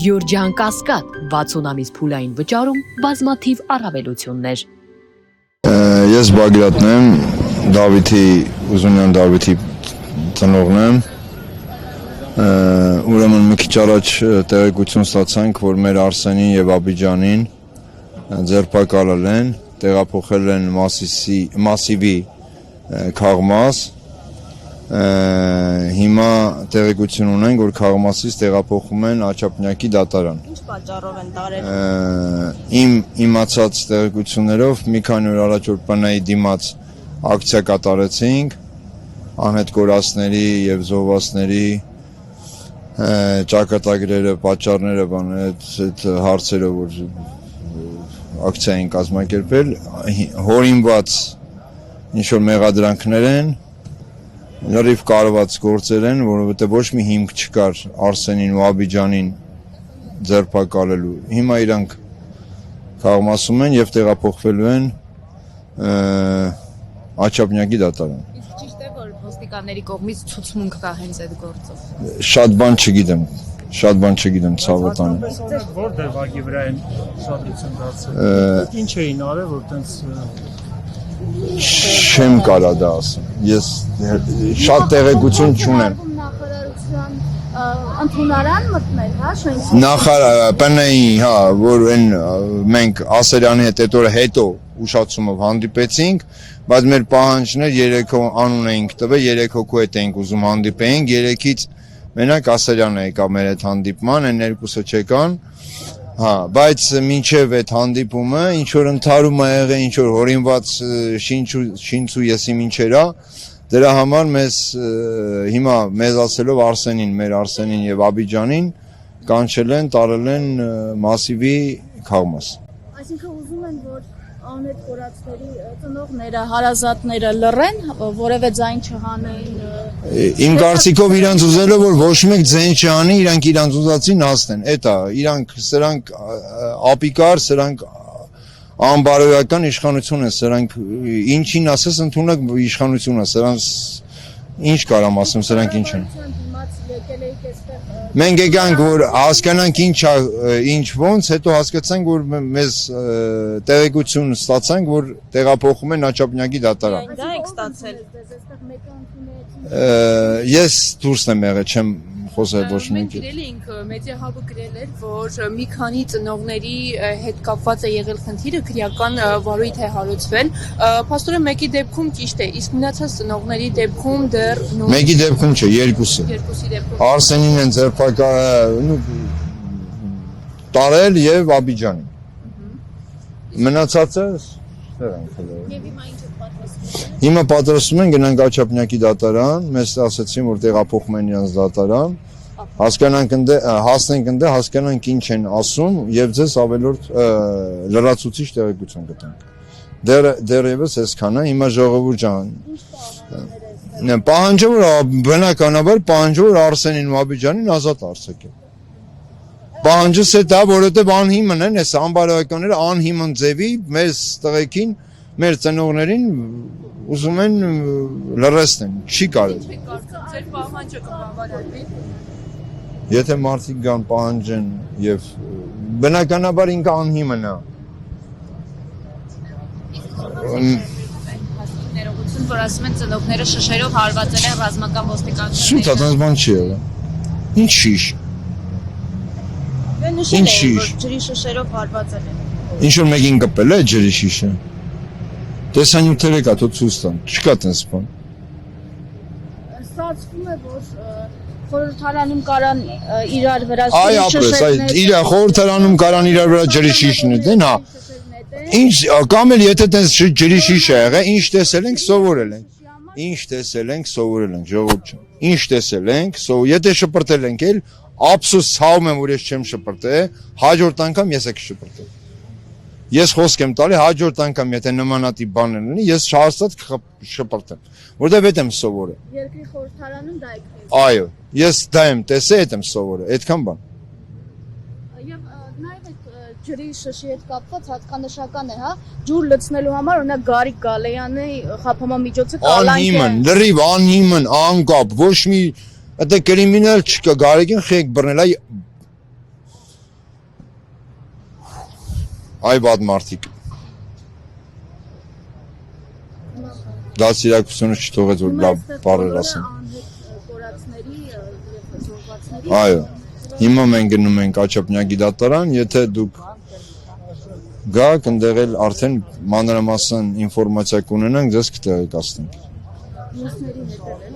Գյորջյան Կասկադ 60 ամիս փուլային վճարում բազմաթիվ առավելություններ։ Ես Բագրատն եմ, Ուզունյան Դավիթի ծնողն եմ։ Ուրեմն մի քիչ առաջ տեղեկություն ստացանք, որ մեր Արսենին եւ Աբիջանին ձերբակալել են, տեղափոխել են Մասիվի Քաղմաս։ Հիմա տեղեկություն ունենք, որ Քաղմասից տեղափոխում են Աչափնյակի դատարան։ Ինչ պատճառով են տարել։ Իմ իմացած տեղեկություններով մի քանի օր առաջ որ ՊՆ-ի դիմաց ակցիա կատարեցինք, անհետ կորածների եւ զոհվածների ճակատագրերը, պատճառները, այդ հարցերով որ ակցիա են կազմակերպել, հորինված ինչ որ մեղադրանքներ են, լրիվ կարված գործեր են, որովհետև ոչ մի հիմք չկար Արսենին ու Աբիջանին ձերբակալելու։ Հիմա իրանք Քաղմասում են եւ տեղափոխվելու են Աչափնյակի դատարան։ Իսկ ճիշտ է, որ ոստիկանների կողմից ցուցմունք կա հենց այդ գործով։ Շատ բան չգիտեմ, ցավոտ անի։ Որ դեպքի վրա են շադրություն դարձել։ Ինչ էին արել, որ տենց Չեմ կարա դա ասեմ։ Ես շատ տեղեկություն չունեմ։ Նախարարության ընդունարան մտնել, հա, շենքի։ ՊՆ-ի, հա, որ այն մենք Ասերյանի հետ այդ օրը հետո ուշացումով հանդիպեցինք, բայց մեր պահանջներ 3 անուն էինք տվել, 3 հոգու հետ էինք ուզում հանդիպեինք, 3-ից մենակ Ասերյանը եկավ մեր հետ հանդիպման, այն երկուսը չեկան։ Հա, բայց մինչև այդ հանդիպումը ինչ որ ընթարում ա եղել, ինչ որ հորինված շինցու եսի ինչերա, դրա համար մեզ հիմա մեզ ասելով մեր Արսենին եւ Աբիջանին կանչել են, տարել են Մասիվի Քաղմաս։ Այսինքն ուզում են, որ անհետ կորածների ծնողները, հարազատները լռեն, որևէ ձայն չհանեն։ Իմ կարծիքով իրանց ուզելով որ ոչ մեկ ձայն չանի, իրանք իրանց ուզածին հասնեն։ Էտա, սրանք ապիկար, սրանք անբարոյական իշխանություն են, սրանք ինչին ասես ընդունակ իշխանություն է, սրանց ինչ կարամ ասեմ, սրանք ինչ են։ Մենք եկանք որ հասկանանք ինչ ոնց, հետո հասկացանք որ մեզ տեղեկություն ստացանք որ տեղափոխում են Աչափնյակի դատարան։ Դա եք ստացել։ Ես դուրսն եմ եղել, չեմ խոսել ոչ Մենք մեկի։ գրել էինք մեդիահաբը գրել էր, որ մի քանի ծնողների հետ կապված է եղել խնդիրը, քրեական վարույթ է հարուցվել։ Փաստորեն մեկի դեպքում ճիշտ է, իսկ մնացած ծնողների դեպքում դեռ Մեկի դեպքում չէ, երկուսի դեպքում։ Արսենին են տարել եւ Աբիջանին։ Մնացածը Հիմա պատրաստում են գնանք Աչափնյակի դատարան, մեզ ասացին որ տեղափոխում են իրենց դատարան, հասկանանք հասնենք ընդ հասկանանք ինչ են ասում եւ ձեզ ավելորդ լրացուցիչ տեղեկություն կտանք։ Դեռևս այսքան է, հիմա ժողովուրդ ջան։ Պահանջը որ բնականաբար պահանջը որ Արսենին ու Աբիջանին ազատ արձակել։ Պահանջս է դա, որովհետեւ անհիմն են, այս անբարոյականները անհիմն ձևի մեզ տղեկին մեր ծնողներին ուզում են լրացնեն, չի կարելի։ Ձեր պահանջը կբավարարվի։ Եթե մարդիկ կան պահանջեն եւ բնականաբար ինքը անհիմն է։ Ներողություն, որ ասում են ծնողները շշերով հարվածել են ռազմական ոստիկանները։ Սուտ այդպես բան չի եղել։ Ինչ շիշ։ Նշել են, որ ջրի շշերով հարվածել են։ Ինչ որ մեկին կպել է ջրի շիշը։ Տեսանյութերը կա, թող ցույց տան։ Չկա տես բան։ Ստացվում է, որ խորհրդարանում կարան իրար վրա Այ ապրես, իր խորհրդարանում կարան իրար վրա ջրի շիշն դեն, հա։ Ինչ կամ էլ եթե տես ջրի շիշ է եղել, ինչ տեսել ենք, սովորել ենք։ Ինչ տեսել ենք, սովորել ենք, ժողովուրդ ջան։ Ինչ տեսել ենք, եթե շպրտել ենք էլ, ափսոս ցավում եմ, որ ես չեմ շպրտել, հաջորդ անգամ ես եք շպրտել։ Ես խոսք եմ տալի հաջորդ անգամ եթե նմանատիպ բաներ լինի, ես չհաստատ կշպրտեմ, որտեղ հետ եմ սովորել։ Երկրի խորհրդարանում դա եք։ Այո, ես դա եմ տեսել, հետ եմ սովորել, այդքան բան։ Եվ նաև այդ ջրի շշի հետ կապված հատկանշական է, հա, ջուր լցնելու համար օրինակ Գարիկ Գալեյանի խափամմիջոցը կալանք է։ Անհիմն, լրիվ անհիմն, անկապ, ոչ մի այդ կրիմինալ չկա, Գարիկին խեք բռնել, այ Այ վատ մարդիկ։ Դա սիրակությունը չթողեց որ լավ բառեր ասեն։ կորածների եւ զոհվածների Այո։ Հիմա մենք գնում ենք Աչափնյակի դատարան, եթե դուք գաք ընդեղել արդեն մանրամասն ինֆորմացիա կունենանք, ձեզ կտեղեկացնենք։ մյուսների հետ էլ